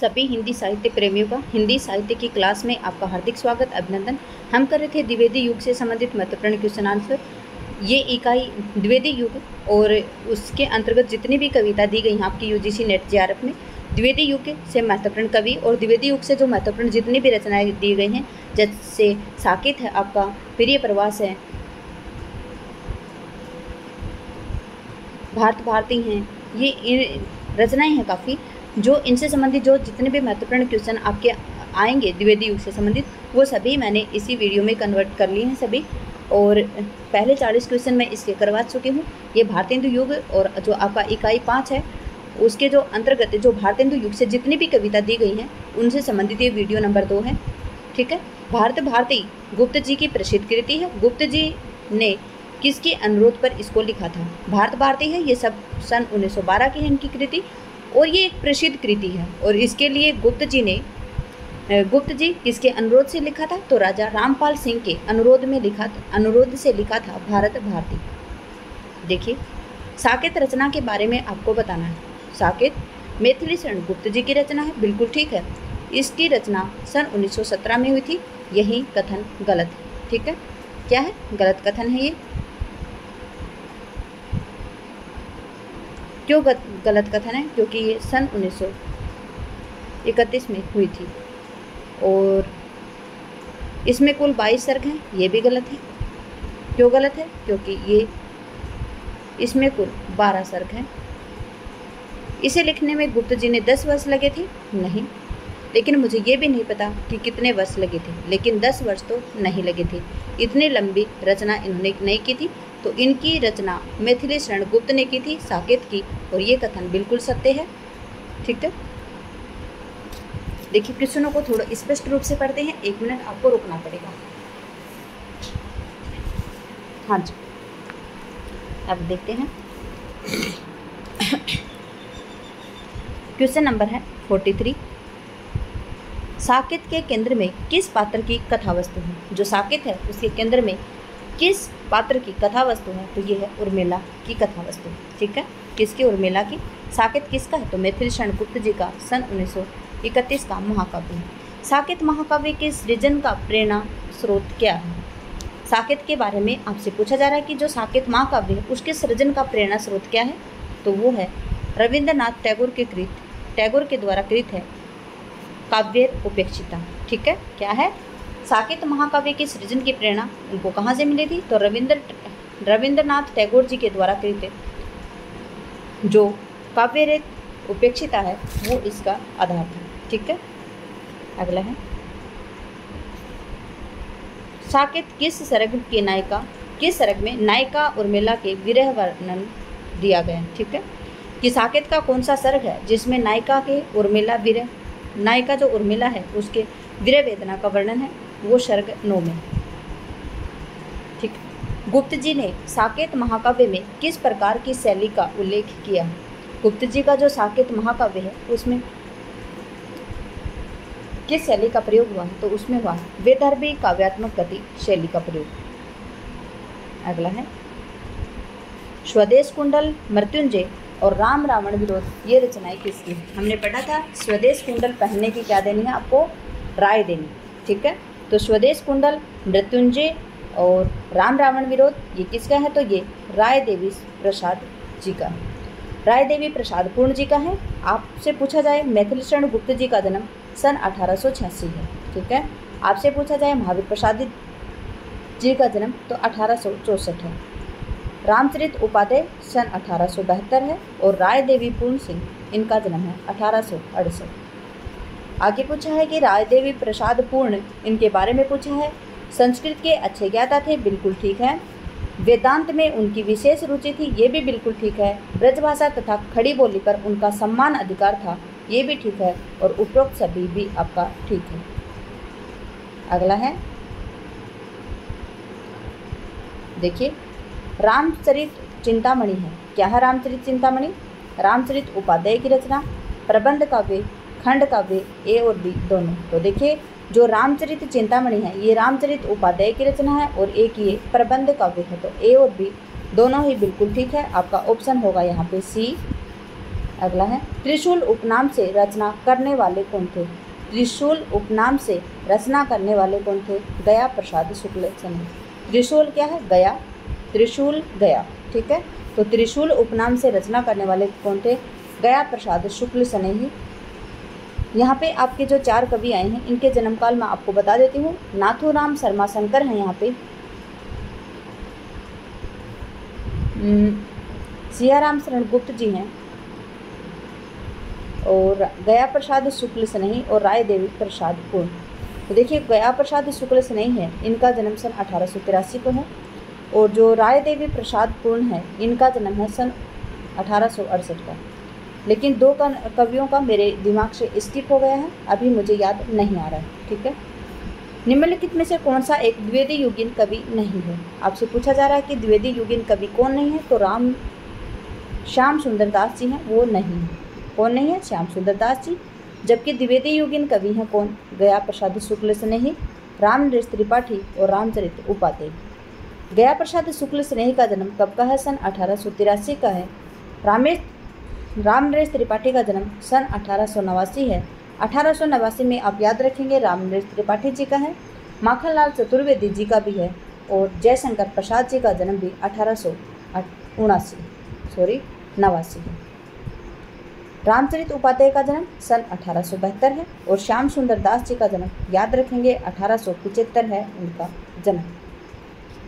सभी हिंदी साहित्य प्रेमियों का हिंदी साहित्य की क्लास में आपका हार्दिक स्वागत, अभिनंदन। हम कर रहे थे द्विवेदी युग से संबंधित महत्वपूर्ण क्वेश्चन आंसर। ये इकाई द्विवेदी युग और उसके अंतर्गत जितनी भी कविता दी गई हैं आपकी यूजीसी नेट जेआरएफ में, द्विवेदी युग से महत्वपूर्ण कवि और द्विवेदी युग से जो महत्वपूर्ण जितनी भी रचनाएं दी गई हैं, जैसे साकेत है, आपका प्रिय प्रवास है, भारत भारती हैं, ये रचनाएं हैं काफ़ी, जो इनसे संबंधित जो जितने भी महत्वपूर्ण क्वेश्चन आपके आएंगे द्विवेदी युग से संबंधित, वो सभी मैंने इसी वीडियो में कन्वर्ट कर लिए हैं सभी। और पहले 40 क्वेश्चन मैं इसके करवा चुकी हूँ। ये भारतेंदु युग और जो आपका इकाई 5 है उसके जो अंतर्गत जो भारतेंदु युग से जितनी भी कविता दी गई हैं उनसे संबंधित ये वीडियो नंबर 2 है। ठीक है। भारत भारती गुप्त जी की प्रसिद्ध कृति है। गुप्त जी ने किसके अनुरोध पर इसको लिखा था? भारत भारती है, ये सब सन 1912 की है इनकी कृति और ये एक प्रसिद्ध कृति है। और इसके लिए गुप्त जी किसके अनुरोध से लिखा था? तो राजा रामपाल सिंह के अनुरोध से लिखा था भारत भारती। देखिए, साकेत रचना के बारे में आपको बताना है। साकेत मैथिली शरण गुप्त जी की रचना है, बिल्कुल ठीक है। इसकी रचना सन 1917 में हुई थी। यही कथन गलत है। ठीक है, क्या है? गलत कथन है ये। क्यों गलत कथन है? क्योंकि ये सन 1931 में हुई थी और इसमें कुल 22 सर्ग हैं, ये भी गलत है। क्यों गलत है? क्योंकि ये इसमें कुल 12 सर्ग हैं। इसे लिखने में गुप्त जी ने 10 वर्ष लगे थे? नहीं, लेकिन मुझे ये भी नहीं पता कि कितने वर्ष लगे थे, लेकिन 10 वर्ष तो नहीं लगे थे। इतनी लंबी रचना इन्होंने नहीं की थी, तो इनकी रचना मैथिली शरण गुप्त ने की थी, साकेत की, और ये कथन बिल्कुल सत्य है। ठीक है। देखिए, क्वेश्चनों को थोड़ा स्पष्ट रूप से पढ़ते हैं। 1 मिनट आपको रुकना पड़ेगा। हाँ जी, अब देखते हैं। क्वेश्चन नंबर है 43। साकेत के केंद्र में किस पात्र की कथा वस्तु है? जो साकेत है उसके केंद्र में किस पात्र की कथा वस्तु है? तो ये है उर्मिला की कथा वस्तु। ठीक है, किसकी? उर्मिला की। साकेत किसका है? तो मैथिली शरण गुप्त जी का सन 1931 का महाकाव्य है। साकेत महाकाव्य के सृजन का प्रेरणा स्रोत क्या है? साकेत के बारे में आपसे पूछा जा रहा है कि जो साकेत महाकाव्य है उसके सृजन का प्रेरणा स्रोत क्या है? तो वो है रविंद्रनाथ टैगोर के द्वारा कृत है काव्य उपेक्षिता। ठीक है, क्या है? साकेत महाकाव्य के सृजन की प्रेरणा उनको कहाँ से मिली थी? तो रविंद्रनाथ टैगोर जी के द्वारा कृत जो काव्य उपेक्षिता है वो इसका आधार था। ठीक है, अगला है साकेत किस सर्ग में नायिका उर्मिला के विरह वर्णन दिया गया? ठीक है, कि साकेत का कौन सा सर्ग है जिसमें नायिका जो उर्मिला है उसके विरह वेदना का वर्णन है? वो सर्ग 9 में। ठीक। गुप्त जी ने साकेत महाकाव्य में किस प्रकार की शैली का उल्लेख किया? गुप्त जी का जो साकेत महाकाव्य है उसमें किस शैली का प्रयोग हुआ है? तो उसमें हुआ वेदर्भी काव्यात्मक गति शैली का प्रयोग। अगला है स्वदेश कुंडल, मृत्युंजय और राम रावण विरोध, ये रचनाएं किसकी? हमने पढ़ा था स्वदेश कुंडल पहनने की क्या देनी है आपको? राय देनी। ठीक है, तो स्वदेश कुंडल, मृत्युंजय और राम रावण विरोध ये किसका है? तो ये राय देवी प्रसाद जी का, राय देवी प्रसाद पूर्ण जी का है। आपसे पूछा जाए मैथिली शरण गुप्त जी का जन्म सन 1886 है। ठीक है, आपसे पूछा जाए महावीर प्रसाद जी का जन्म तो 1864 है। रामचरित उपाध्याय सन 1872 है और राय देवी पूर्ण सिंह इनका जन्म है 1868। आगे पूछा है कि राय देवी प्रसाद पूर्ण, इनके बारे में पूछा है। संस्कृत के अच्छे ज्ञाता थे, बिल्कुल ठीक है। वेदांत में उनकी विशेष रुचि थी, ये भी बिल्कुल ठीक है। ब्रजभाषा तथा खड़ी बोली पर उनका सम्मान अधिकार था, ये भी ठीक है। और उपरोक्त सभी भी आपका ठीक है। अगला है, देखिए, रामचरित चिंतामणि है। क्या है रामचरित चिंतामणि? रामचरित उपाध्याय की रचना, प्रबंध काव्य, खंड काव्य, ए और बी दोनों। तो देखिए, जो रामचरित चिंतामणि है ये रामचरित उपाध्याय की रचना है और एक ये प्रबंध काव्य है। तो ए और बी दोनों ही बिल्कुल ठीक है। आपका ऑप्शन होगा यहाँ पे सी। अगला है त्रिशूल उपनाम से रचना करने वाले कौन थे? त्रिशूल उपनाम से रचना करने वाले कौन थे? गया प्रसाद शुक्ल सनेही। त्रिशूल क्या है? गया, त्रिशूल गया, ठीक है। तो त्रिशूल उपनाम से रचना करने वाले कौन थे? गया प्रसाद शुक्ल सनेही। यहाँ पे आपके जो 4 कवि आए हैं इनके जन्मकाल मैं आपको बता देती हूँ। नाथूराम शर्मा शंकर हैं यहाँ पे, सियाराम शरण गुप्त जी हैं, और गया प्रसाद शुक्ल सनेही और राय देवी प्रसाद पूर्ण। तो देखिए गया प्रसाद शुक्ल सनेही है, इनका जन्म सन 1883 को है, और जो राय देवी प्रसाद पूर्ण है इनका जन्म है सन 1868 का। लेकिन 2 कवियों का मेरे दिमाग से स्किप हो गया है, अभी मुझे याद नहीं आ रहा है, ठीक है। निम्नलिखित में से कौन सा एक द्विवेदी युगीन कवि नहीं है? आपसे पूछा जा रहा है कि द्विवेदी युगीन कवि कौन नहीं है, तो श्याम सुंदर दास जी हैं, वो नहीं है। कौन नहीं है? श्याम सुंदर दास जी। जबकि द्विवेदी युगीन कवि हैं कौन? गया प्रसाद शुक्ल सनेही, रामनरेश त्रिपाठी और रामचरित उपाध्याय। गया प्रसाद शुक्ल सनेही का जन्म कब का है? सन 1883 का है। रामनरेश त्रिपाठी का जन्म सन 1889 है। 1889 में आप याद रखेंगे रामनरेश त्रिपाठी जी का है, माखनलाल चतुर्वेदी जी का भी है, और जयशंकर प्रसाद जी का जन्म भी 1889 है। रामचरित उपाध्याय का जन्म सन 1872 है, और श्याम सुंदर दास जी का जन्म याद रखेंगे 1875 है उनका जन्म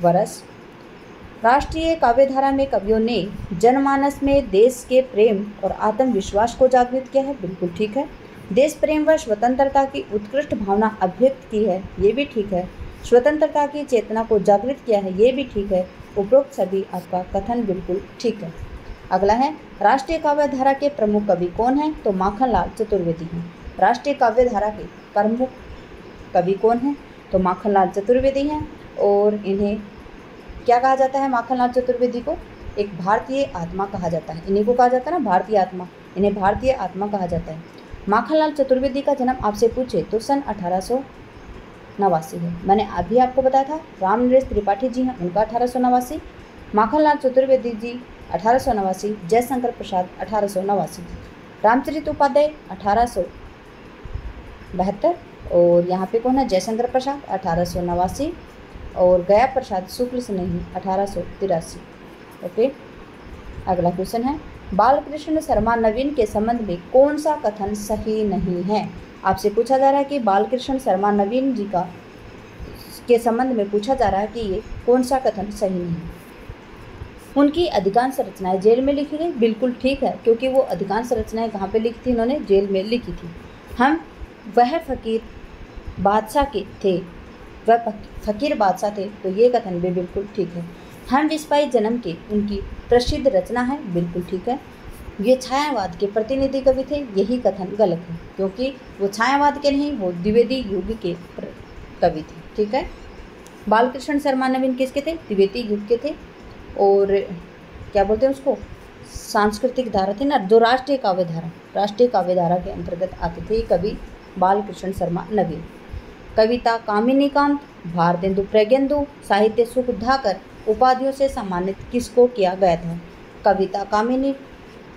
वर्ष। राष्ट्रीय काव्यधारा में कवियों ने जनमानस में देश के प्रेम और आत्मविश्वास को जागृत किया है, बिल्कुल ठीक है। देश प्रेम व स्वतंत्रता की उत्कृष्ट भावना अभिव्यक्त की है, ये भी ठीक है। स्वतंत्रता की चेतना को जागृत किया है, ये भी ठीक है। उपरोक्त सभी आपका कथन बिल्कुल ठीक है। अगला है राष्ट्रीय काव्यधारा के प्रमुख कवि कौन हैं? तो माखनलाल चतुर्वेदी हैं। राष्ट्रीय काव्यधारा के प्रमुख कवि कौन हैं? तो माखनलाल चतुर्वेदी हैं, और इन्हें क्या कहा जाता है? माखनलाल चतुर्वेदी को एक भारतीय आत्मा कहा जाता है। इन्हीं को कहा जाता है ना भारतीय आत्मा, इन्हें भारतीय आत्मा कहा जाता है। माखनलाल चतुर्वेदी का जन्म आपसे पूछे तो सन 1889 है। मैंने अभी आपको बताया था रामनरेश त्रिपाठी जी हैं, उनका 1889, माखनलाल चतुर्वेदी जी 1889, जयशंकर प्रसाद 1889, रामचरित उपाध्याय 1872, और यहाँ पे कौन है? जयशंकर प्रसाद 1889, और गया प्रसाद शुक्ल सनेही 1883। ओके, अगला क्वेश्चन है बालकृष्ण शर्मा नवीन के संबंध में कौन सा कथन सही नहीं है? आपसे पूछा जा रहा है कि बालकृष्ण शर्मा नवीन जी का के संबंध में पूछा जा रहा है कि ये कौन सा कथन सही नहीं है। उनकी अधिकांश रचनाएं जेल में लिखी गई, बिल्कुल ठीक है, क्योंकि वो अधिकांश रचनाएं कहाँ पे लिखी थी? उन्होंने जेल में लिखी थी। वह फकीर बादशाह के थे, वह फकीर बादशाह थे, तो ये कथन भी बिल्कुल ठीक है। हम विस्पाई जन्म के उनकी प्रसिद्ध रचना है, बिल्कुल ठीक है। ये छायावाद के प्रतिनिधि कवि थे, यही कथन गलत है, क्योंकि वो छायावाद के नहीं, वो द्विवेदी युग के कवि थे, ठीक है। बालकृष्ण शर्मा नवीन किसके थे? द्विवेदी युग के थे, और क्या बोलते हैं उसको? सांस्कृतिक धारा थी ना, जो राष्ट्रीय काव्यधारा के अंतर्गत आते थे कवि बालकृष्ण शर्मा नवीन। कविता कामिनी कांत, भारतेंदु प्रज्ञेंदु, साहित्य सुधाकर उपाधियों से सम्मानित किसको किया गया था? कविता कामिनी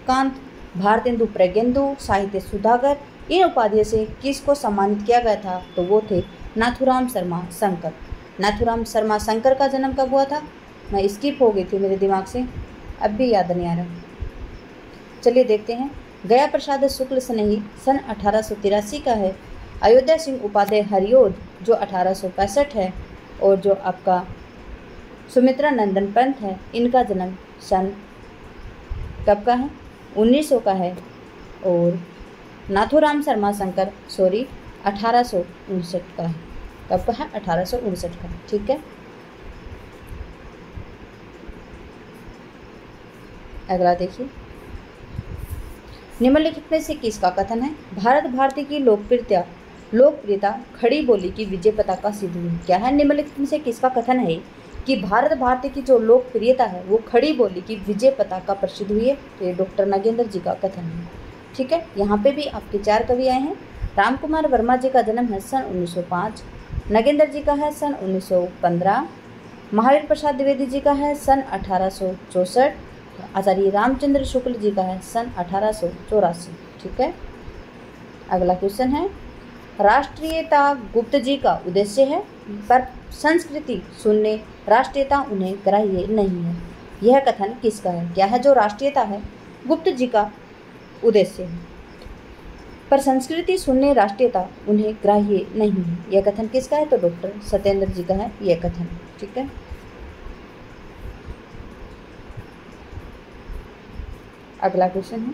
कांत, भारतेंदु प्रज्ञेंदु, साहित्य सुधाकर, इन उपाधियों से किसको सम्मानित किया गया था? तो वो थे नाथूराम शर्मा शंकर। नाथूराम शर्मा शंकर का जन्म कब हुआ था? मैं स्किप हो गई थी मेरे दिमाग से, अब भी याद नहीं आ रहा। चलिए देखते हैं। गया प्रसाद शुक्ल सनेही सन 1883 का है। अयोध्या सिंह उपाध्याय हरिओद जो 1865 है, और जो आपका सुमित्रा नंदन पंत है, इनका जन्म सन कब का है? 1900 का है, और नाथूराम शर्मा शंकर 1859 का है। कब का है? 1859 का, ठीक है। अगला देखिए, निम्नलिखित में से किसका कथन है? भारत भारती की लोकप्रियता खड़ी बोली की विजय पताका सिद्ध हुई। क्या है? निम्नलिखित में से किसका कथन है कि भारत भारती की जो लोकप्रियता है वो खड़ी बोली की विजय पताका पर सिद्ध हुई है? तो ये डॉक्टर नागेंद्र जी का कथन है, ठीक है। यहाँ पे भी आपके 4 कवि आए हैं। राम कुमार वर्मा जी का जन्म है सन 1905, नागेंद्र जी का है सन 1915, महावीर प्रसाद द्विवेदी जी का है सन 1864, आचार्य रामचंद्र शुक्ल जी का है सन 1884। ठीक है। अगला क्वेश्चन है, राष्ट्रीयता गुप्त जी का उद्देश्य है पर संस्कृति शून्य राष्ट्रीयता उन्हें ग्राह्य नहीं है। यह कथन किसका है? क्या है जो राष्ट्रीयता है गुप्त जी का उद्देश्य है पर संस्कृति शून्य राष्ट्रीयता उन्हें ग्राह्य नहीं है। यह कथन किसका है? तो डॉक्टर सत्येंद्र जी का है यह कथन। ठीक है। अगला क्वेश्चन है,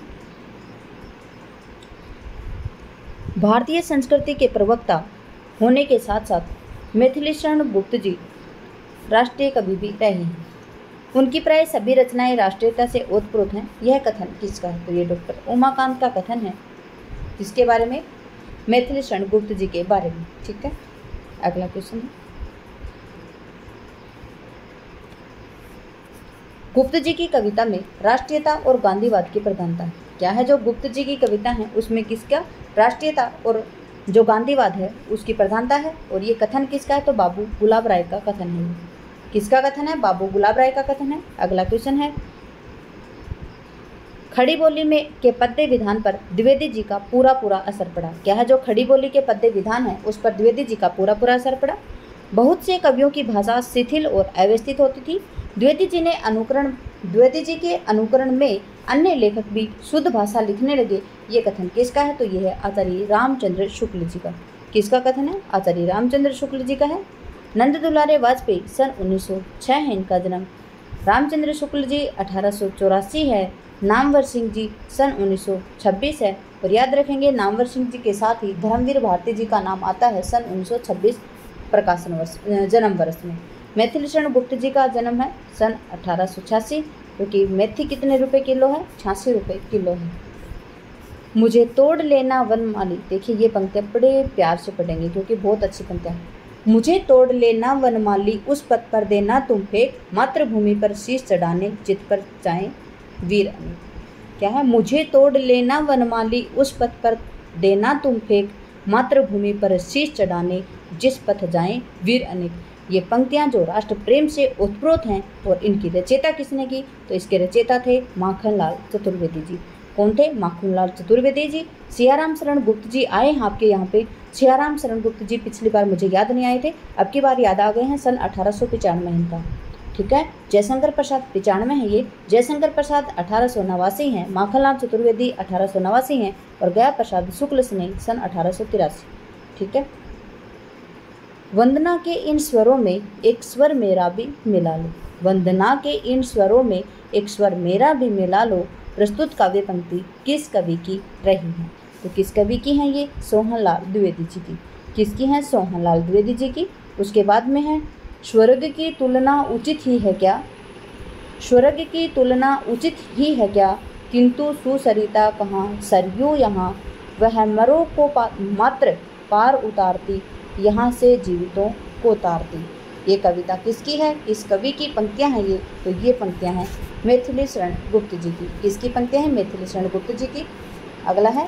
भारतीय संस्कृति के प्रवक्ता होने के साथ साथ मैथिलीशरण गुप्त जी राष्ट्रीय कवि भी रहे हैं। उनकी प्राय सभी रचनाएं राष्ट्रीयता से ओतप्रोत हैं। यह कथन किसका है? तो ये डॉक्टर उमाकांत का कथन है। किसके बारे में? मैथिलीशरण गुप्त जी के बारे में। ठीक है। अगला क्वेश्चन है, गुप्त जी की कविता में राष्ट्रीयता और गांधीवाद की प्रधानता है। क्या है जो गुप्त जी की कविता है उसमें किसका राष्ट्रीयता और जो गांधीवाद है उसकी प्रधानता है। और ये कथन किसका है? तो बाबू गुलाब राय का कथन है। किसका कथन है? बाबू गुलाब राय का कथन है। अगला क्वेश्चन है, खड़ी बोली में के पद्य विधान पर द्विवेदी जी का पूरा असर पड़ा। क्या है जो खड़ी बोली के पद्य विधान है उस पर द्विवेदी जी का पूरा असर पड़ा। बहुत से कवियों की भाषा शिथिल और अव्यवस्थित होती थी। द्विवेदी जी के अनुकरण में अन्य लेखक भी शुद्ध भाषा लिखने लगे। ये कथन किसका है? तो यह है आचार्य रामचंद्र शुक्ल जी का। किसका कथन है? आचार्य रामचंद्र शुक्ल जी का है। नंद दुलारे वाजपेयी सन 1906 है इनका जन्म। रामचंद्र शुक्ल जी 1884 है। नामवर सिंह जी सन 1926 है। और याद रखेंगे नामवर सिंह जी के साथ ही धर्मवीर भारती जी का नाम आता है सन 1926 प्रकाशन वर्ष जन्म वर्ष में। मैथिलीशरण गुप्त जी का जन्म है सन 1886, क्योंकि मेथी कितने रुपए किलो है? 86 रुपये किलो है। मुझे तोड़ लेना वनमाली, देखिए ये पंक्तियाँ बड़े प्यार से पढ़ेंगे क्योंकि बहुत अच्छी पंक्तियाँ हैं। मुझे तोड़ लेना वनमाली उस पथ पर देना तुम फेंक, मातृभूमि पर शीश चढ़ाने जित पर जाएं वीर अनेक। क्या है? मुझे तोड़ लेना वनमाली उस पथ पर देना तुम फेंक, मातृभूमि पर शीश चढ़ाने जिस पथ जाएं वीर अनेक। ये पंक्तियाँ जो राष्ट्र प्रेम से ओतप्रोत हैं और इनकी रचयिता किसने की? तो इसके रचयिता थे माखनलाल चतुर्वेदी जी। कौन थे? माखनलाल चतुर्वेदी जी। सियाराम शरण गुप्त जी आए हैं आपके यहाँ पे। सियाराम शरण गुप्त जी पिछली बार मुझे याद नहीं आए थे, अब की बार याद आ गए हैं। सन 1895 इनका। ठीक है। जयशंकर प्रसाद 95 है ये। जयशंकर प्रसाद 1889 हैं। माखनलाल चतुर्वेदी 1889 हैं। और गया प्रसाद शुक्ल स्नेह सन 1883। ठीक है। वंदना के इन स्वरों में एक स्वर मेरा भी मिला लो। वंदना के इन स्वरों में एक स्वर मेरा भी मिला लो। प्रस्तुत काव्य पंक्ति किस कवि की रही है? तो किस कवि की है ये? सोहनलाल द्विवेदी जी की। किसकी है? सोहनलाल द्विवेदी जी की। उसके बाद में है, स्वर्ग की तुलना उचित ही है क्या? स्वर्ग की तुलना उचित ही है क्या? किंतु सुसरिता कहाँ सरयू यहाँ, वह मरो को मात्र पार उतारती, यहाँ से जीवितों को उतारती। ये कविता किसकी है? इस कवि की पंक्तियाँ हैं ये। तो ये पंक्तियाँ हैं मैथिलीशरण गुप्त जी की। किसकी पंक्तियाँ हैं? मैथिलीशरण गुप्त जी की। अगला है,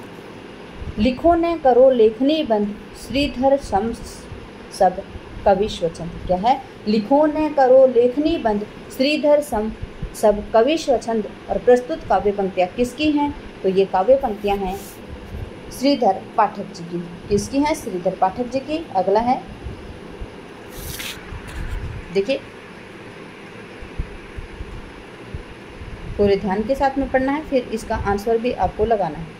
लिखो न करो लेखनी बंद, श्रीधर सम सब कवि स्वच्छंद। क्या है? लिखो न करो लेखनी बंद, श्रीधर सम सब कवि स्वच्छंद। और प्रस्तुत काव्य पंक्तियाँ किसकी हैं? तो ये काव्य पंक्तियाँ हैं श्रीधर पाठक जी की। किसकी हैं? श्रीधर पाठक जी की। अगला है, देखिए पूरे ध्यान के साथ में पढ़ना है, फिर इसका आंसर भी आपको लगाना है।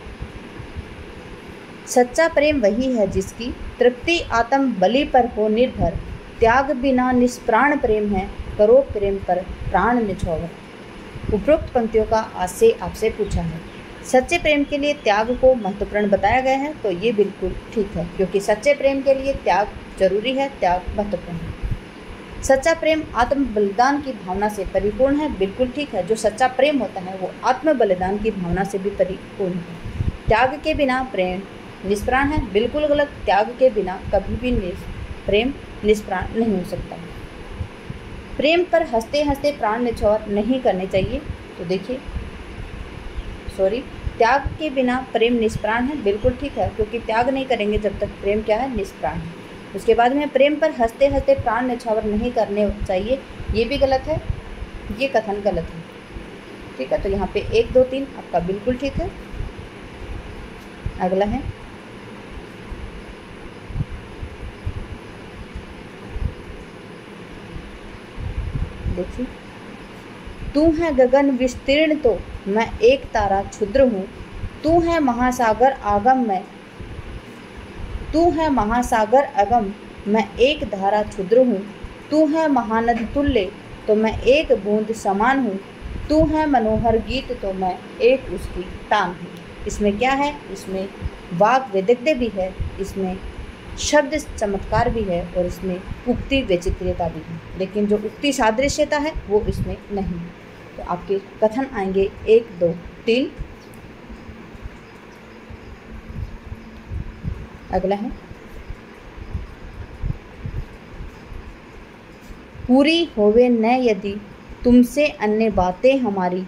सच्चा प्रेम वही है जिसकी तृप्ति आत्म बलि पर हो निर्भर, त्याग बिना निष्प्राण प्रेम है, करो प्रेम पर प्राण निछोवर। उपरोक्त पंक्तियों का आज से आपसे पूछा है। सच्चे प्रेम के लिए त्याग को महत्वपूर्ण बताया गया है, तो ये बिल्कुल ठीक है, क्योंकि सच्चे प्रेम के लिए त्याग जरूरी है, त्याग महत्वपूर्ण है। सच्चा प्रेम आत्म बलिदान की भावना से परिपूर्ण है, बिल्कुल ठीक है। जो सच्चा प्रेम होता है वो आत्म बलिदान की भावना से भी परिपूर्ण है। त्याग के बिना प्रेम निष्प्राण है, बिल्कुल गलत। त्याग के बिना कभी भी प्रेम निष्प्राण नहीं हो सकता। प्रेम पर हंसते हंसते प्राण निछोवर नहीं करने चाहिए। तो देखिए त्याग के बिना प्रेम निष्प्राण है, बिल्कुल ठीक है, क्योंकि त्याग नहीं करेंगे जब तक प्रेम क्या है? निष्प्राण है। उसके बाद में प्रेम पर हंसते हंसते प्राण निछावर नहीं करने चाहिए, ये भी गलत है, ये कथन गलत है। ठीक है। तो यहाँ पे 1 2 3 आपका बिल्कुल ठीक है। अगला है देखिए, तू है गगन विस्तीर्ण तो मैं एक तारा क्षुद्र हूँ, तू है महासागर आगम मैं, तू है महासागर अगम मैं एक धारा क्षुद्र हूँ, तू है महानद तुल्य तो मैं एक बूंद समान हूँ, तू है मनोहर गीत तो मैं एक उसकी तान हूँ। इसमें क्या है, इसमें वाक वैदग्ध्य भी है, इसमें शब्द चमत्कार भी है और इसमें उक्ति वैचित्र्यता भी है, लेकिन जो उक्ति सादृश्यता है वो इसमें नहीं है। तो आपके कथन आएंगे 1 2 3। अगला है, पूरी होवे न यदि तुमसे अन्य बातें हमारी,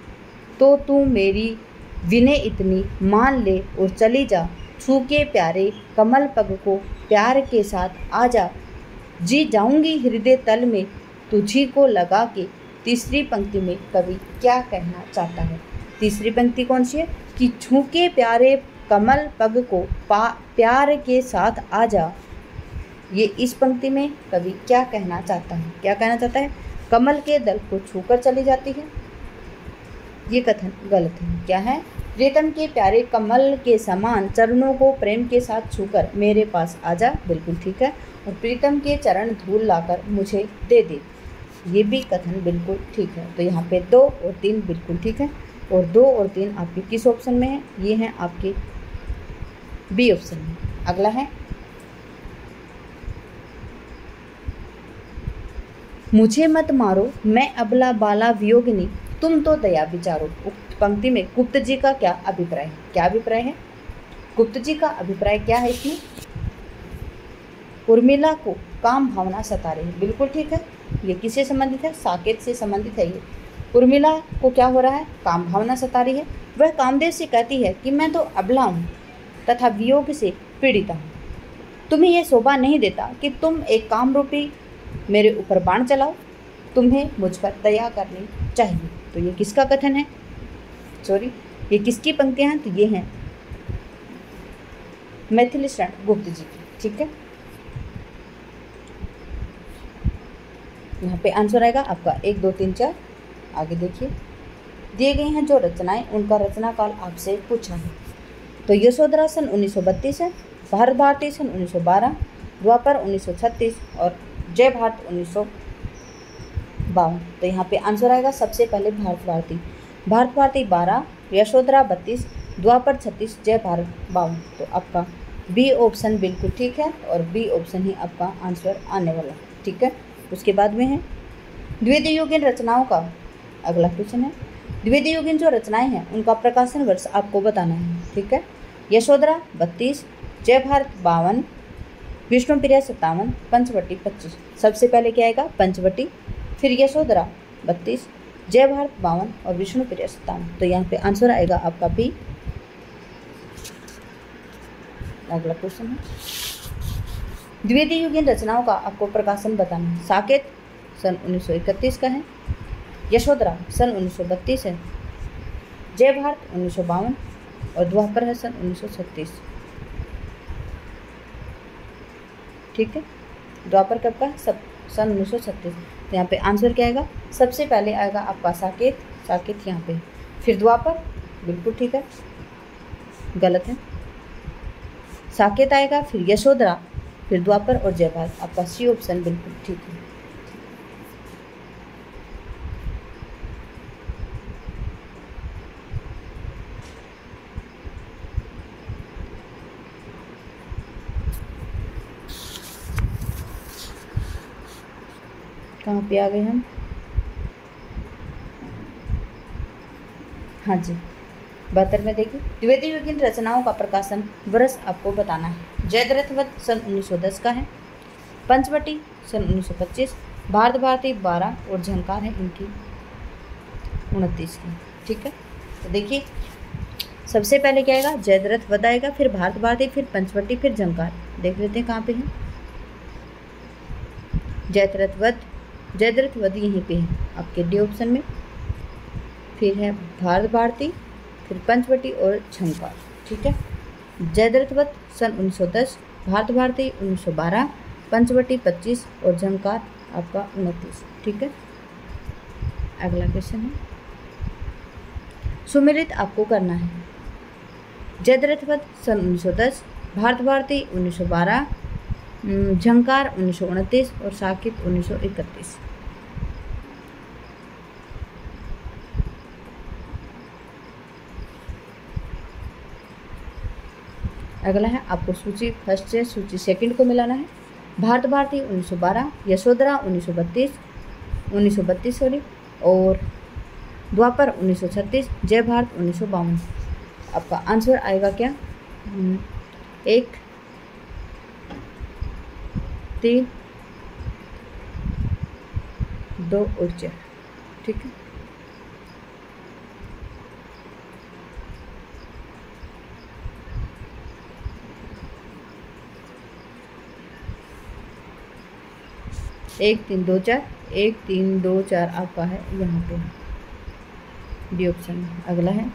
तो तू मेरी विनय इतनी मान ले और चली जा, छू के प्यारे कमल पग को प्यार के साथ आ जा, जी जाऊंगी हृदय तल में तुझी को लगा के। तीसरी पंक्ति में कवि क्या कहना चाहता है? तीसरी पंक्ति कौन सी है कि छू के प्यारे कमल पग को प्यार के साथ आ जा। ये इस पंक्ति में कवि क्या कहना चाहता है? क्या कहना चाहता है? कमल के दल को छूकर चली जाती है, ये कथन गलत है। क्या है? प्रीतम के प्यारे कमल के समान चरणों को प्रेम के साथ छूकर मेरे पास आजा, बिल्कुल ठीक है। और प्रीतम के चरण धूल लाकर मुझे दे दे, ये भी कथन बिल्कुल ठीक है। तो यहाँ पे 2 और 3 बिल्कुल ठीक है। और 2 और 3 आपके किस ऑप्शन में है? ये हैं आपके बी ऑप्शन में। अगला है, मुझे मत मारो मैं अबला बाला वियोगिनी, तुम तो दया विचारो। उक्त पंक्ति में गुप्त जी का क्या अभिप्राय है? क्या अभिप्राय है गुप्त जी का? अभिप्राय क्या है इसमें? उर्मिला को काम भावना सता रही है, बिल्कुल ठीक है। ये किससे संबंधित है? साकेत से संबंधित है। ये उर्मिला को क्या हो रहा है? काम भावना सता रही है। वह कामदेव से कहती है कि मैं तो अबला हूँ तथा वियोग से पीड़िता हूँ, तुम्हें यह शोभा नहीं देता कि तुम एक काम रूपी मेरे ऊपर बाण चलाओ, तुम्हें मुझ पर दया करनी चाहिए। तो ये किसका कथन है? सॉरी, ये किसकी पंक्तियां हैं? तो ये हैं मैथिली शरण गुप्त जी की, ठीक है। यहाँ पे आंसर आएगा आपका 1 2 3 4। आगे देखिए, दिए गए हैं जो रचनाएं, उनका रचना काल आपसे पूछा है। तो यशोधरा सन 1932 है, भारत भारती सन 1912, द्वापर 1936 और जय भारत 1952। तो यहाँ पे आंसर आएगा सबसे पहले भारत भारती। भारत भारती 12, यशोधरा 32, द्वापर 36, जय भारत 52। तो आपका बी ऑप्शन बिल्कुल ठीक है और बी ऑप्शन ही आपका आंसर आने वाला, ठीक है। उसके बाद में है द्वितीयुगीन रचनाओं का अगला क्वेश्चन है। द्वितीयुगीन जो रचनाएं हैं उनका प्रकाशन वर्ष आपको बताना है, ठीक है। यशोधरा 32, जय भारत 52, विष्णुप्रिया 57, पंचवटी 25। सबसे पहले क्या आएगा? पंचवटी, फिर यशोधरा 32, जय भारत 52 और विष्णुप्रिया 57। तो यहाँ पे आंसर आएगा आपका बी। अगला क्वेश्चन है, द्वितीयुगीन रचनाओं का आपको प्रकाशन बताना है। साकेत सन 1931 का है, यशोधरा सन 1932 है, जय भारत 1952 और द्वापर है सन 1936, ठीक है। द्वापर कब का? सब सन 1936। तो यहाँ पे आंसर क्या आएगा? सबसे पहले आएगा आपका साकेत, साकेत यहाँ पे, फिर द्वापर, बिल्कुल ठीक है, गलत है। साकेत आएगा, फिर यशोधरा, फिर द्वापर और जय भारत। आपका सी ऑप्शन बिल्कुल ठीक है। कहाँ पे आ गए हम? हाँ जी, 72 में देखिए, द्वितीयुगीन रचनाओं का प्रकाशन वर्ष आपको बताना है। जयद्रथ वध सन 1910 का है, पंचवटी सन 1925, भारत भारती 12 और झंकार है इनकी 29 की, ठीक है। तो देखिए, सबसे पहले क्या आएगा? जयद्रथ वध आएगा, फिर भारत भारती, फिर पंचवटी, फिर झंकार। देख लेते हैं कहाँ पे है जयद्रथ वध। जयद्रथ वध यहीं पे है आपके डी ऑप्शन में। फिर है भारत भारती, फिर पंचवटी और झंकार। ठीक है, जयद्रथवत सन 1910, भारत भारती 1912, पंचवटी 25 और झंकार आपका 29। ठीक है, अगला क्वेश्चन है, सुमेलित आपको करना है। जयद्रथवत सन 1910, भारत भारती 1912, झंकार 1929 और साकिब 1931। अगला है, आपको सूची फर्स्ट से सूची सेकंड को मिलाना है। भारत भारती 1912, यशोधरा 1932 सॉरी, और द्वापर 1936, जय भारत 1952। आपका आंसर आएगा क्या? 1, 3, 2 और 4। ठीक है, एक 3 2 4, 1 3 2 4 आपका है यहाँ पे डी ऑप्शन में। अगला है,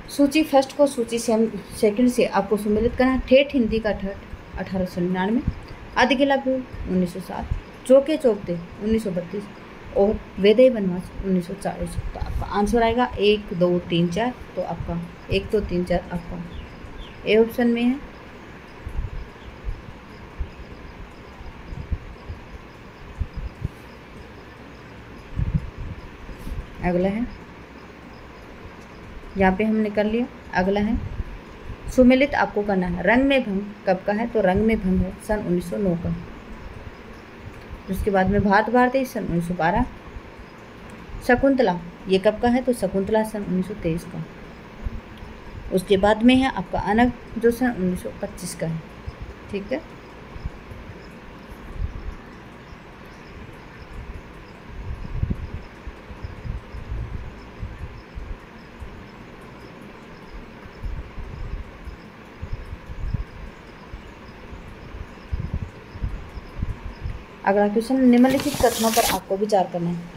सूची फर्स्ट को सूची सेकंड से आपको सुमेलित करना है। ठेठ हिंदी का ठठ 1899, आदिगिला 1907, चौके चौपते 1932 और वेदई वनवास 1940। तो आपका आंसर आएगा 1 2 3 4। तो आपका 1 2 3 4 आपका ए ऑप्शन में है। अगला है, यहाँ पे हमने कर लिया। अगला है, सुमेलित आपको करना है। रंग में भंग कब का है? तो रंग में भंग है सन 1909 का। उसके बाद में भारत भारती सन 1912। शकुंतला ये कब का है? तो शकुंतला सन 1923 का। उसके बाद में है आपका अनग जो सन 1925 का है। ठीक है, अगला क्वेश्चन, निम्नलिखित कथनों पर आपको विचार करना है।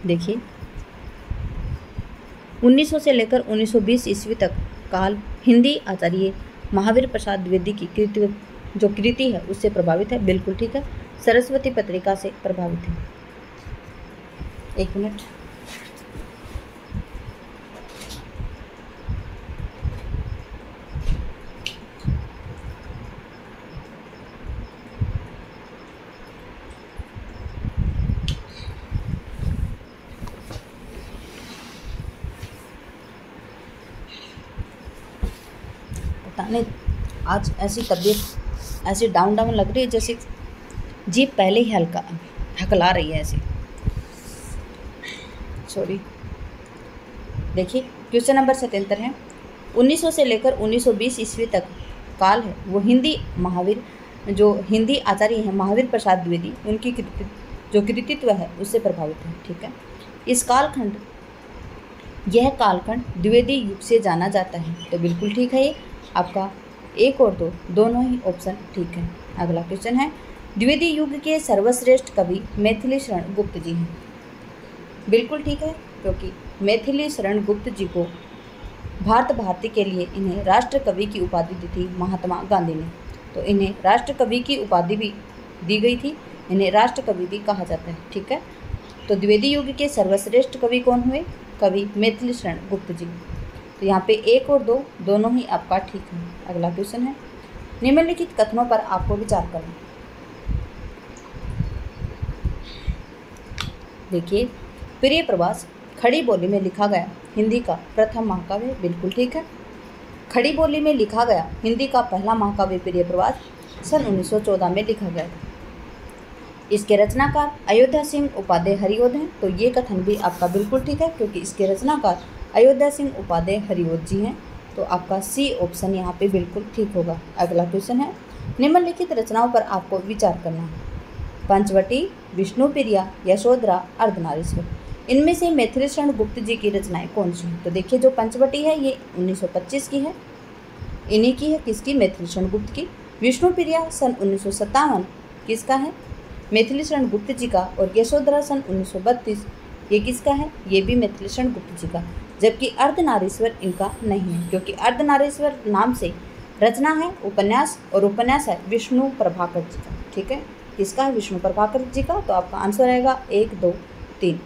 देखिए, 1900 से लेकर 1920 ईस्वी तक काल हिंदी आचार्य महावीर प्रसाद द्विवेदी की कृति है उससे प्रभावित है। बिल्कुल ठीक है, सरस्वती पत्रिका से प्रभावित है। 1 मिनट, नहीं आज ऐसी तबीयत ऐसी डाउन लग रही है जैसे जीभ पहले ही हकला रही है ऐसे, सॉरी। देखिए, क्वेश्चन नंबर 77 है। 1900 से लेकर 1920 ईस्वी तक काल है वो हिंदी महावीर जो हिंदी आचार्य हैं महावीर प्रसाद द्विवेदी उनकी जो कृतित्व है उससे प्रभावित है। ठीक है, यह कालखंड द्विवेदी युग से जाना जाता है। तो बिल्कुल ठीक है, ये आपका 1 और 2 दोनों ही ऑप्शन ठीक है। अगला क्वेश्चन है, द्विवेदी युग के सर्वश्रेष्ठ कवि मैथिली शरण गुप्त जी हैं। बिल्कुल ठीक है, क्योंकि मैथिली शरण गुप्त जी को भारत भारती के लिए इन्हें राष्ट्र कवि की उपाधि दी थी महात्मा गांधी ने। तो इन्हें राष्ट्र कवि की उपाधि भी दी गई थी, इन्हें राष्ट्र कवि भी कहा जाता है। ठीक है, तो द्विवेदी युग के सर्वश्रेष्ठ कवि कौन हुए? कवि मैथिली शरण गुप्त जी। तो यहाँ पे 1 और 2 दोनों ही आपका ठीक है। अगला क्वेश्चन है, निम्नलिखित कथनों पर आपको विचार करना। देखिए, प्रिय प्रवास खड़ी बोली में लिखा गया हिंदी का प्रथम महाकाव्य। बिल्कुल ठीक है, खड़ी बोली में लिखा गया हिंदी का पहला महाकाव्य प्रिय प्रवास सन 1914 में लिखा गया था। इसके रचनाकार अयोध्या सिंह उपाध्याय हरिओद हैं। तो ये कथन भी आपका बिल्कुल ठीक है, क्योंकि इसके रचनाकार अयोध्या सिंह उपाध्याय हरिओद जी हैं। तो आपका सी ऑप्शन यहाँ पे बिल्कुल ठीक होगा। अगला क्वेश्चन है, निम्नलिखित रचनाओं पर आपको विचार करना है। पंचवटी, विष्णुप्रिया, यशोधरा, अर्धनारीश्वर, इनमें से मैथिली शरण गुप्त जी की रचनाएं कौन सी हैं? तो देखिए, जो पंचवटी है ये 1925 की है, इन्हीं की है, किसकी? मैथिली शरण गुप्त की। विष्णुप्रिया सन 1957 किसका है? मैथिली शरण गुप्त जी का। और यशोधरा सन 1932 ये किसका है? ये भी मैथिली शरण गुप्त जी का। जबकि अर्धनारीश्वर इनका नहीं है, क्योंकि अर्धनारीश्वर नाम से रचना है उपन्यास, और उपन्यास है विष्णु प्रभाकर जी का। ठीक है, किसका है? विष्णु प्रभाकर जी का। तो आपका आंसर आएगा 1, 2, 3।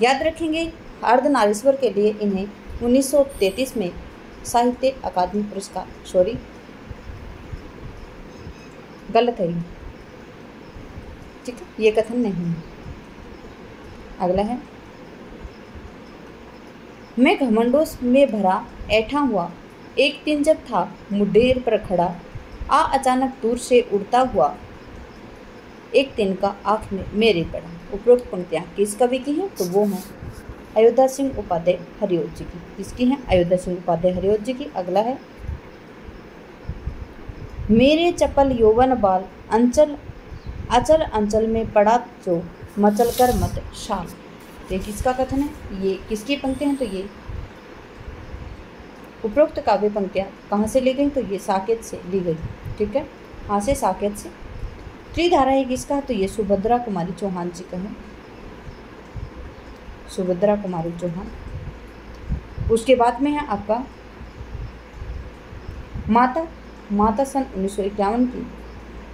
याद रखेंगे अर्धनारीश्वर के लिए इन्हें 1933 में साहित्य अकादमी पुरस्कार, सॉरी गलत है ये, ठीक है, ये कथन नहीं है। अगला है, मैं घमंडों में भरा ऐठा हुआ एक दिन जब था मुंडेर पर खड़ा, आ अचानक दूर से उड़ता हुआ एक दिन का आँख में मेरे पड़ा। उपरोक्त पंक्तियाँ किस कवि की हैं? तो वो हैं अयोध्या सिंह उपाध्याय हरिऔध जी की। किसकी हैं? अयोध्या सिंह उपाध्याय हरिऔध जी की। अगला है, मेरे चपल यौवन बाल अंचल अचल अंचल में पड़ा जो मचल कर मत शाल। ये किसका कथन है? ये किसकी पंक्तियाँ हैं? तो ये उपरोक्त काव्य पंक्तियाँ कहाँ से ली गई? तो ये साकेत से ली गई। ठीक है, कहाँ से? साकेत से। त्रिधारा है किसका? तो ये सुभद्रा कुमारी चौहान जी का है, सुभद्रा कुमारी चौहान। उसके बाद में है आपका माता, माता सन 1951 की।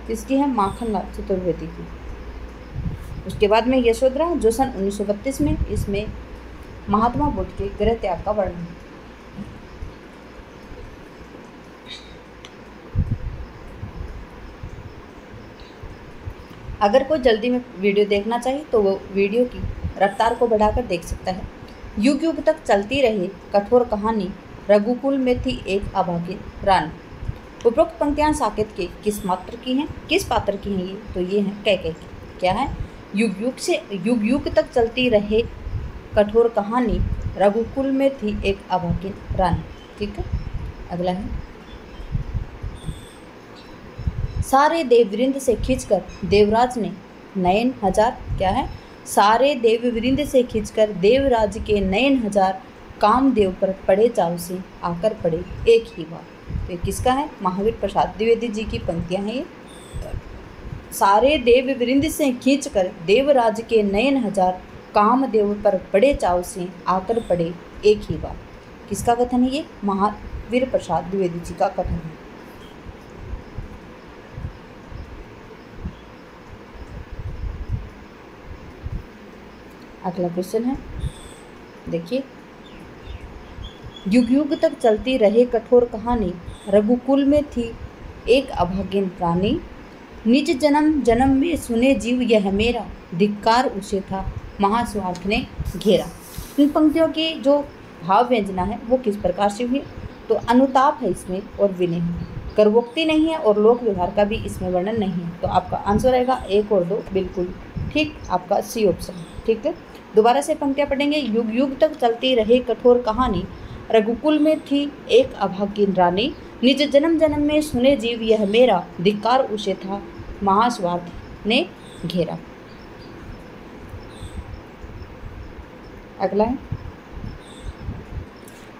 किसकी है? माखन लाल चतुर्वेदी की। उसके बाद में यशोधरा जो सन 1932 में, इसमें महात्मा बुद्ध के गृह त्याग का वर्णन है। अगर कोई जल्दी में वीडियो देखना चाहिए तो वो वीडियो की रफ्तार को बढ़ाकर देख सकता है। युग युग तक चलती रही कठोर कहानी, रघुकुल में थी एक अभागी रानी। उपरोक्त पंक्तियाँ साकेत के किस पात्र की हैं? किस पात्र की हैं ये? तो ये हैं कैकेयी की। क्या है? युग युग तक चलती रहे कठोर कहानी, रघुकुल में थी एक अभागी रानी। ठीक है, अगला है, सारे देववृंद से खींचकर देवराज ने नयन हजार। क्या है? सारे देववृंद से खींचकर देवराज के नयन हजार, कामदेव पर पड़े चाव से आकर पड़े एक ही बार। तो ये किसका है? महावीर प्रसाद द्विवेदी जी की पंक्तियां हैं ये। सारे देववृंद से खींचकर देवराज के नयन हजार, कामदेव पर पड़े चाव से आकर पड़े एक ही बार। किसका कथन है ये? महावीर प्रसाद द्विवेदी जी का कथन है। अगला क्वेश्चन है, देखिए, युग युग तक चलती रहे कठोर कहानी, रघुकुल में थी एक अभागिन प्राणी, निज जन्म जन्म में सुने जीव यह मेरा, धिक्कार उसे था महास्वार्थ ने घेरा। इन पंक्तियों की जो भाव व्यंजना है वो किस प्रकार से हुई? तो अनुताप है इसमें और विनय है, कर्वोक्ति नहीं है और लोक व्यवहार का भी इसमें वर्णन नहीं है। तो आपका आंसर आएगा 1 और 2 बिल्कुल ठीक, आपका सी ऑप्शन। ठीक है, दोबारा से पंक्तियाँ पढ़ेंगे। युग युग तक चलती रही कठोर कहानी, रघुकुल में थी एक अभागिन रानी, निज जन्म जन्म में सुने जीव यह मेरा, धिक्कार उसे था महास्वार्थ ने घेरा। अगला है,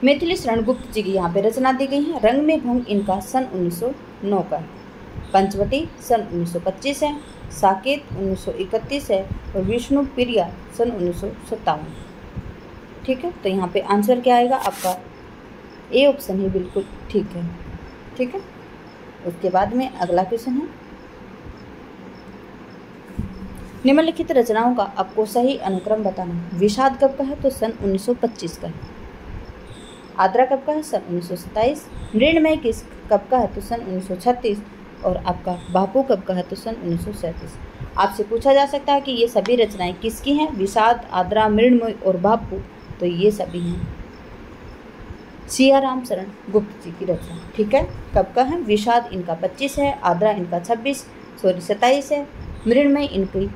मैथिली शरण गुप्त जी की यहाँ पे रचना दी गई है। रंग में भंग इनका सन 1909 का है। पंचवटी सन 1925 है, साकेत 1931 है और विष्णु प्रिया सन 1957। ठीक है, तो यहाँ पे आंसर क्या आएगा? आपका ए ऑप्शन ही बिल्कुल ठीक है। ठीक है, उसके बाद में अगला क्वेश्चन है, निम्नलिखित रचनाओं का आपको सही अनुक्रम बताना। विषाद कब का है? तो सन 1925 का है। आद्रा कब का है? सन 1927। मृण्मय किस कब का है? तो सन 1936। और आपका बापू कब का है? तो सन 1937। आपसे पूछा जा सकता है कि ये सभी रचनाएं किसकी हैं? विषाद, आद्रा, मृण्मय और बापू, तो ये सभी हैं सियाराम शरण गुप्त जी की रचना। ठीक है, कब का है? विषाद इनका 25 है, आद्रा इनका 27 है, मृण्मय इनकी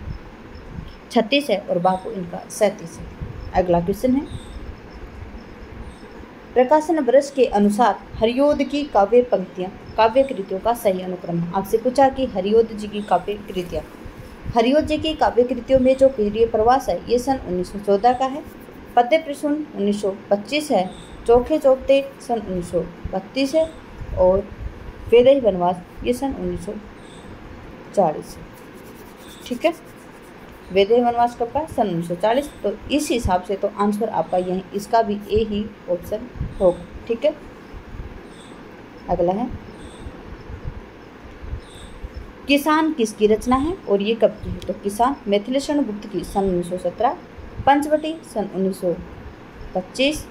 36 है और बापू इनका 37 है। अगला क्वेश्चन है, प्रकाशन वर्ष के अनुसार हरिऔध की काव्य पंक्तियाँ काव्य कृतियों का सही अनुक्रम। आपसे पूछा कि हरिऔध जी की काव्य कृतियाँ, हरिऔध जी की काव्य कृतियों में जो प्रिय प्रवास है ये सन 1914 का है, पद्य प्रसून 1925 है, चौखे चौपते सन 1932 है और वैदेही वनवास ये सन 1940 है। ठीक है, वैदेही वनवास कब का? सन 1940। तो इस हिसाब से तो आंसर आपका यही, इसका भी ए ही ऑप्शन होगा। ठीक है, अगला है किसान किसकी रचना है और ये कब की है? तो किसान मिथिलेश गुप्त की सन 1917, पंचवटी सन 1925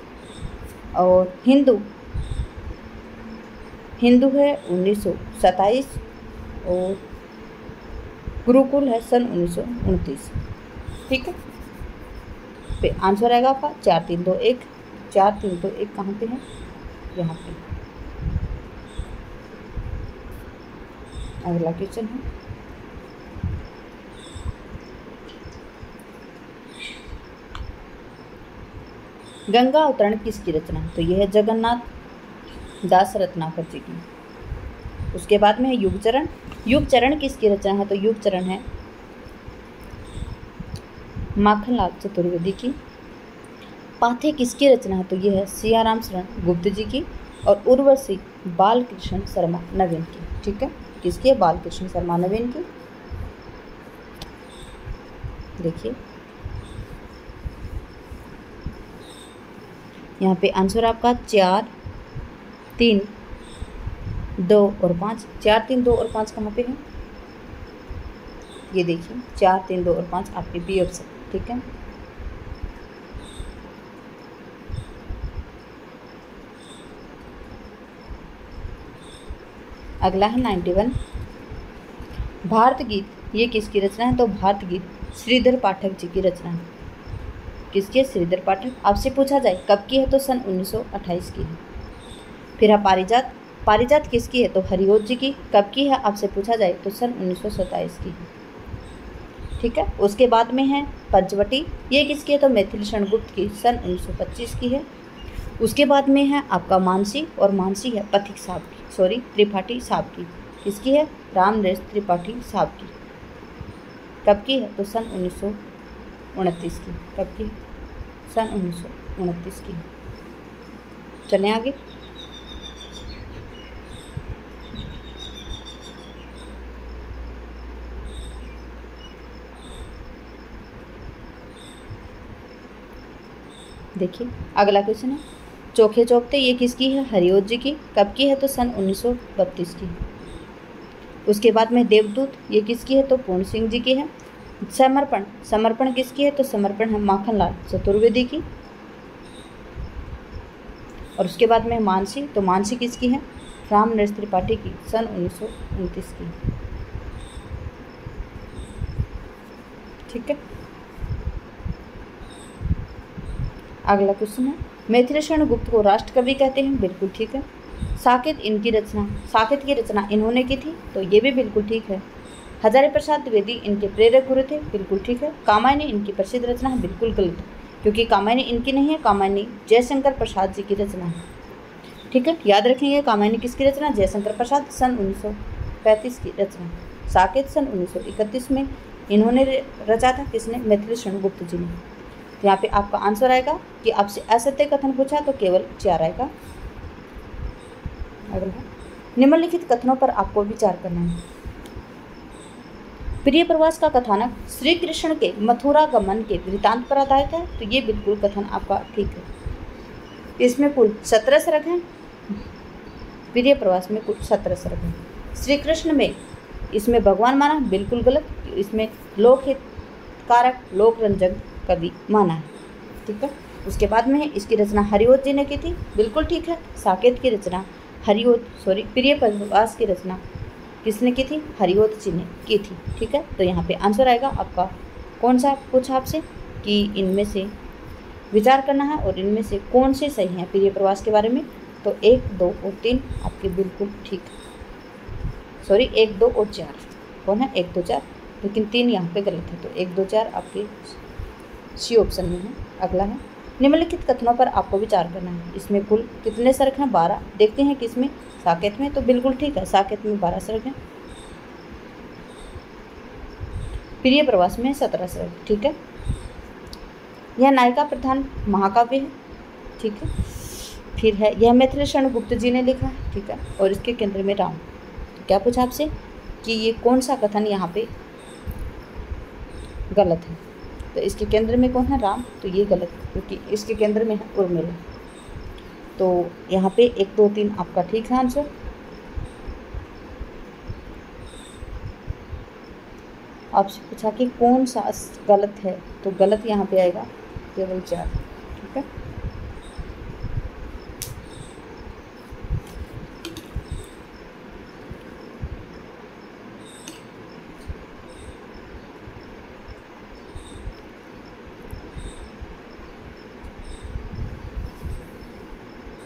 और हिंदू है 1927 और गुरुकुल है सन 1929। ठीक है, पे आंसर आएगा आपका 4 3 2 1। 4 3 2 1 कहाँ पे है? यहाँ पे। अगला क्वेश्चन है गंगा अवतरण किसकी रचना है? तो यह है जगन्नाथ दास रत्नाकर जी की। उसके बाद में है युग चरण। युग चरण किसकी रचना है? तो युग चरण है माखनलाल चतुर्वेदी की। पाथे किसकी रचना है? तो यह है सियाराम शरण गुप्त जी की। और उर्वशी बालकृष्ण शर्मा नवीन की। ठीक है, किसकी है? बालकृष्ण शर्मा नवीन की। देखिए यहाँ पे आंसर आपका 4 3 2 और 5। 4 3 2 और 5 कहाँ पे है? ये देखिए 4 3 2 और 5 आपके बी ऑप्शन। ठीक है, अगला है 91 भारत गीत ये किसकी रचना है? तो भारत गीत श्रीधर पाठक जी की रचना है। किसकी है? श्रीधर पाठक। आपसे पूछा जाए कब की है? तो सन 1928 की है। फिर है पारिजात। पारिजात किसकी है? तो हरिओत जी की। कब की है? आपसे पूछा जाए तो सन 1927 की है। ठीक है, उसके बाद में है पंचवटी। ये किसकी है? तो मिथिलेश गुप्त की सन 1925 की है। उसके बाद में है आपका मानसी, और मानसी है पथिक साहब की, सॉरी त्रिपाठी साहब की। किसकी है? रामनरेश त्रिपाठी साहब की। कब की है? तो सन 1929 की। कब की? सन 1929 की। चलें आगे। देखिए अगला क्वेश्चन है चोखे चौकते ये किसकी है? हरिओत जी की। कब की है? तो सन 1932 की। उसके बाद में देवदूत ये किसकी है? तो पूर्ण सिंह जी की है। समर्पण, समर्पण किसकी है? तो समर्पण है माखनलाल चतुर्वेदी की। और उसके बाद में मानसी, तो मानसी किसकी है? रामनरेश त्रिपाठी की सन 1929 की। ठीक है, अगला क्वेश्चन है मिथिलेश गुप्त को राष्ट्र कवि कहते हैं। बिल्कुल ठीक है। साकेत की रचना इन्होंने की थी। तो ये भी बिल्कुल ठीक है। हजारी प्रसाद द्विवेदी इनके प्रेरक गुरु थे। बिल्कुल ठीक है। कामायनी इनकी प्रसिद्ध रचना है। बिल्कुल गलत, क्योंकि कामायनी इनकी नहीं है। कामायनी जयशंकर प्रसाद जी की रचना है। ठीक है, याद रखेंगे कामायनी किसकी रचना? जयशंकर प्रसाद सन 1935 की रचना। साकेत सन 1931 में इन्होंने रचा था। किसने? मिथिलेश गुप्त जी ने। तो यहाँ पे आपका आंसर आएगा कि आपसे असत्य कथन पूछा तो केवल 4 आएगा। अगला निम्नलिखित कथनों पर आपको विचार करना है। प्रिय प्रवास का कथानक श्री कृष्ण के मथुरा गमन के वृतांत पर आधारित है। तो ये बिल्कुल कथन आपका ठीक है। इसमें कुल 17 सर्ग हैं। प्रिय प्रवास में कुल 17 सर्ग हैं। श्री कृष्ण में इसमें भगवान माना, बिल्कुल गलत। इसमें लोकहित कारक लोक रंजक कवि माना है। ठीक है, उसके बाद में है इसकी रचना हरिओत जी ने की थी। बिल्कुल ठीक है। साकेत की रचना प्रिय प्रवास की रचना किसने की थी? हरिओत जी ने की थी। ठीक है, तो यहाँ पे आंसर आएगा आपका कौन सा पूछा आपसे कि इनमें से विचार करना है और इनमें से कौन से सही हैं प्रिय प्रवास के बारे में। तो 1 2 और 3 आपके बिल्कुल ठीक, 1 2 और 4 कौन है? 1 2 4, लेकिन 3 यहाँ पे गलत है। तो 1 2 4 आपके सी ऑप्शन में है। अगला है निम्नलिखित कथनों पर आपको विचार करना है। इसमें कुल कितने सर्ग हैं? 12। देखते हैं किसमें? साकेत में। तो बिल्कुल ठीक है, साकेत में 12 सर्ग हैं। प्रिय प्रवास में 17 सर्ग। ठीक है, यह नायिका प्रधान महाकाव्य है। ठीक है, फिर है यह मिथिलेश गुप्त जी ने लिखा है। ठीक है, और इसके केंद्र में राम। तो क्या पूछा आपसे कि ये कौन सा कथन यहाँ पे गलत है। तो इसके केंद्र में कौन है, राम, तो ये गलत है क्योंकि इसके केंद्र में है उर्मिला। तो यहाँ पे 1, 2, 3 आपका ठीक है आंसर। आपसे पूछा कि कौन सा गलत है, तो गलत यहाँ पे आएगा केवल 4। ठीक है,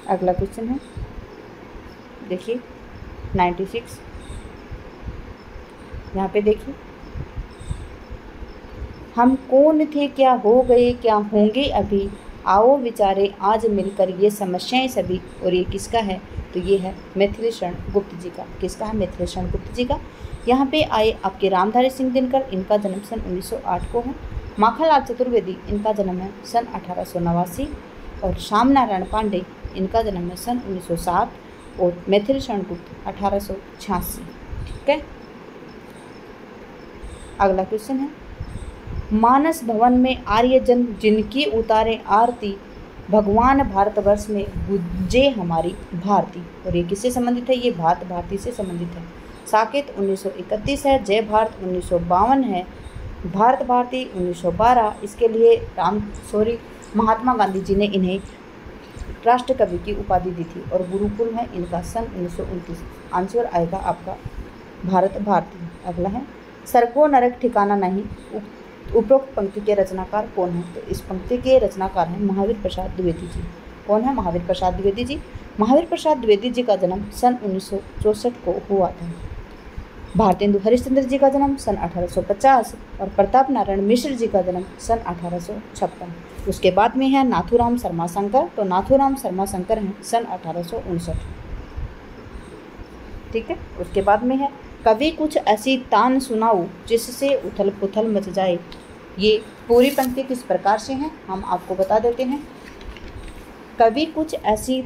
अगला क्वेश्चन है, देखिए 96। यहाँ पे देखिए, हम कौन थे, क्या हो गए, क्या होंगे अभी, आओ विचारे आज मिलकर ये समस्याएं सभी। और ये किसका है, तो ये है मैथिली शरण गुप्त जी का। किसका है, मैथिली शरण गुप्त जी का। यहाँ पे आए आपके रामधारी सिंह दिनकर, इनका जन्म सन 1908 को है। माखनलाल चतुर्वेदी, इनका जन्म है सन 1889। और श्याम नारायण पांडे, इनका जन्म है सन 1907। और मैथिली शरण गुप्त 1886। ठीक है, अगला क्वेश्चन है, मानस भवन में आर्यजन जिनकी उतारे आरती, भगवान भारतवर्ष में गुजे हमारी भारती। और ये किससे संबंधित है, ये भारत भारती से संबंधित है। साकेत 1931 है, जय भारत 1952 है, भारत भारती 1912। इसके लिए महात्मा गांधी जी ने इन्हें राष्ट्र कवि की उपाधि दी थी। और गुरुकुल है इनका सन 1929। आंसर आएगा आपका भारत भारती। अगला है, सरको नरक ठिकाना नहीं, उपरोक्त पंक्ति के रचनाकार कौन है। तो इस पंक्ति के रचनाकार हैं महावीर प्रसाद द्विवेदी जी। कौन है, महावीर प्रसाद द्विवेदी जी। महावीर प्रसाद द्विवेदी जी का जन्म सन 1964 को हुआ था। भारतेंदु हरिश्चंद्र जी का जन्म सन 1850 और प्रताप नारायण मिश्र जी का जन्म सन 1856। उसके बाद में है नाथूराम शर्मा शंकर। तो नाथूराम शर्मा शंकर हैं सन 1859। ठीक है, उसके बाद में है, कभी कुछ ऐसी तान सुनाओ जिससे उथल पुथल मच जाए। ये पूरी पंक्ति किस प्रकार से है, हम आपको बता देते हैं। कभी कुछ ऐसी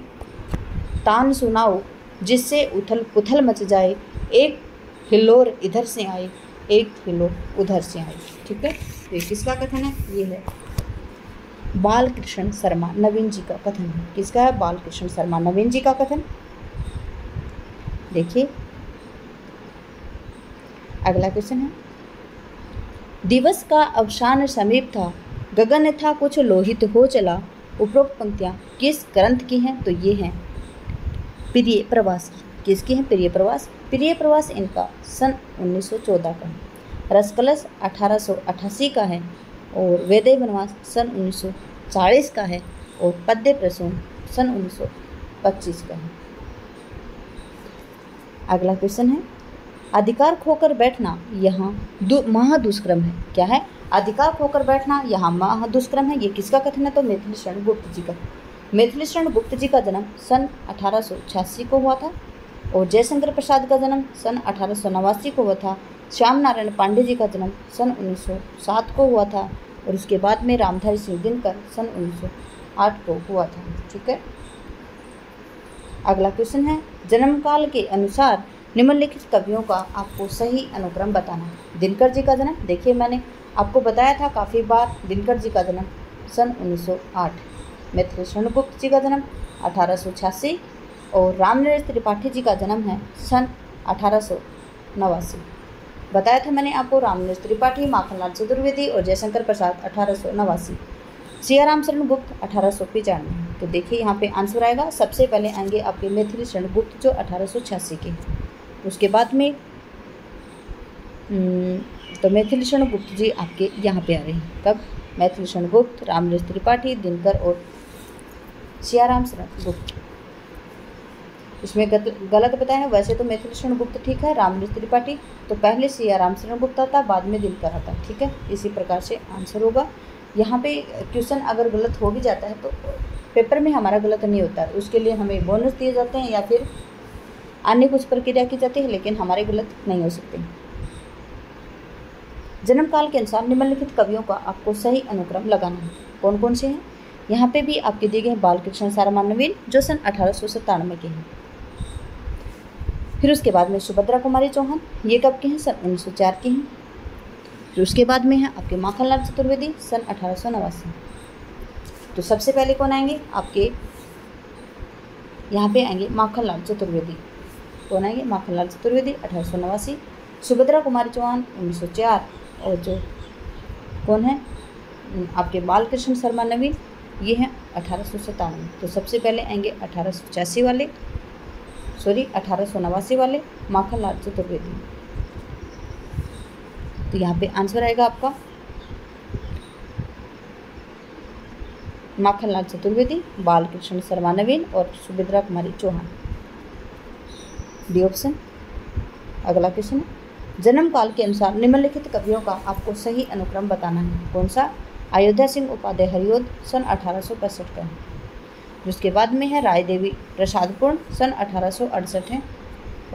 तान सुनाओ जिससे उथल पुथल मच जाए, एक हिलोर इधर से आए, एक हिलोर उधर से आए। ठीक है, तो ये किसका कथन है, ये है बालकृष्ण शर्मा नवीन जी का कथन है। किसका है, बालकृष्ण शर्मा नवीन जी का कथन। देखिए अगला क्वेश्चन है, दिवस का अवसान समीप था, गगन था कुछ लोहित हो चला। उपरोक्त पंक्तियां किस ग्रंथ की हैं, तो ये हैं प्रिय प्रवास की। किसकी हैं, प्रिय प्रवास। प्रिय प्रवास इनका सन 1914 का है। रसकलश 1888 का है। और वेदय वनवास सन 1940 का है। और पद्य प्रसून सन 1925 का है। अगला क्वेश्चन है, अधिकार खोकर बैठना यहाँ महादुष्कर्म है। क्या है, अधिकार खोकर बैठना यहाँ महादुष्कर्म है। ये किसका कथन है, तो मैथिली शरण गुप्त जी का। मैथिली शरण गुप्त जी का जन्म सन 1886 को हुआ था। और जयशंकर प्रसाद का जन्म सन 1889 को हुआ था। श्याम नारायण पांडे जी का जन्म सन 1907 को हुआ था। और उसके बाद में रामधारी सिंह दिनकर सन 1908 को हुआ था। ठीक है, अगला क्वेश्चन है, जन्म काल के अनुसार निम्नलिखित कवियों का आपको सही अनुक्रम बताना है। दिनकर जी का जन्म, देखिए मैंने आपको बताया था काफ़ी बार, दिनकर जी का जन्म सन 1908। मैथिली शरण गुप्त जी का जन्म 1886। और रामनरेश त्रिपाठी जी का जन्म है सन 1889। बताया था मैंने आपको, रामनरेश त्रिपाठी, माखनलाल चतुर्वेदी और जयशंकर प्रसाद 1889। सियाराम शरण गुप्त 1895। तो देखिए यहाँ पे आंसर आएगा, सबसे पहले आएंगे आपके मैथिली शरण गुप्त जो 1886 के। उसके बाद में तो मैथिली शरण गुप्त जी आपके यहाँ पे आ रहे हैं। कब, मैथिली शरण गुप्त, रामनरेश त्रिपाठी, दिनकर और सियाराम शरण गुप्त। इसमें गलत बताया है। वैसे तो मैथिली शरण गुप्त ठीक है, रामनरेश त्रिपाठी तो पहले सियाराम शरण गुप्त आता, बाद में दिनकर आता। ठीक है, इसी प्रकार से आंसर होगा। यहाँ पे क्वेश्चन अगर गलत हो भी जाता है तो पेपर में हमारा गलत नहीं होता है, उसके लिए हमें बोनस दिए जाते हैं या फिर अन्य कुछ प्रक्रिया की जाती है, लेकिन हमारे गलत नहीं हो सकते। जन्म काल के अनुसार निम्नलिखित कवियों का आपको सही अनुक्रम लगाना है। कौन कौन से हैं, यहाँ पे भी आपके दिए गए हैं बालकृष्ण शर्मा नवीन जो सन 1897 के हैं। फिर उसके बाद में सुभद्रा कुमारी चौहान, ये कब के हैं? सन 1904 के हैं। फिर उसके बाद में है आपके माखनलाल चतुर्वेदी, सन 1889। तो सबसे पहले कौन आएंगे? आपके यहाँ पे आएंगे माखनलाल चतुर्वेदी। कौन आएंगे? माखनलाल चतुर्वेदी 1889। सुभद्रा कुमारी चौहान 1904। और जो कौन है आपके बालकृष्ण शर्मा नवीन, ये हैं 1857। तो सबसे पहले आएंगे 1885 वाले, 1889 वाले माखनलाल चतुर्वेदी। तो यहाँ पे आंसर आएगा आपका माखनलाल चतुर्वेदी, बालकृष्ण शर्मा नवीन और सुभद्रा कुमारी चौहान, डी ऑप्शन। अगला क्वेश्चन है, जन्म काल के अनुसार निम्नलिखित कवियों का आपको सही अनुक्रम बताना है। कौन सा? अयोध्या सिंह उपाध्याय हरिओद, सन 1865 का है। जिसके बाद में है राय देवी प्रसाद पूर्ण, सन 1868 है।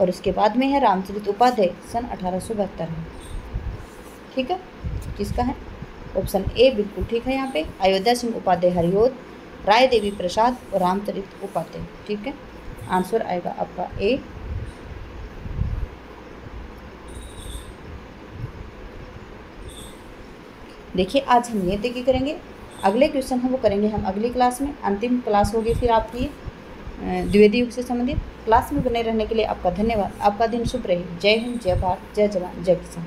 और इसके बाद में है रामचरित उपाध्याय, सन 1872 है। ठीक है, किसका है? ऑप्शन ए बिल्कुल ठीक है। यहाँ पे अयोध्या सिंह उपाध्याय हरिओद, राय देवी प्रसाद और रामचरित उपाध्याय। ठीक है, आंसर आएगा आपका ए। देखिए आज हम ये तय करेंगे, अगले क्वेश्चन है वो करेंगे हम अगली क्लास में। अंतिम क्लास होगी फिर आपकी द्विवेदी युग से संबंधित। क्लास में बने रहने के लिए आपका धन्यवाद। आपका दिन शुभ रहे। जय हिंद, जय भारत, जय जवान, जय किसान।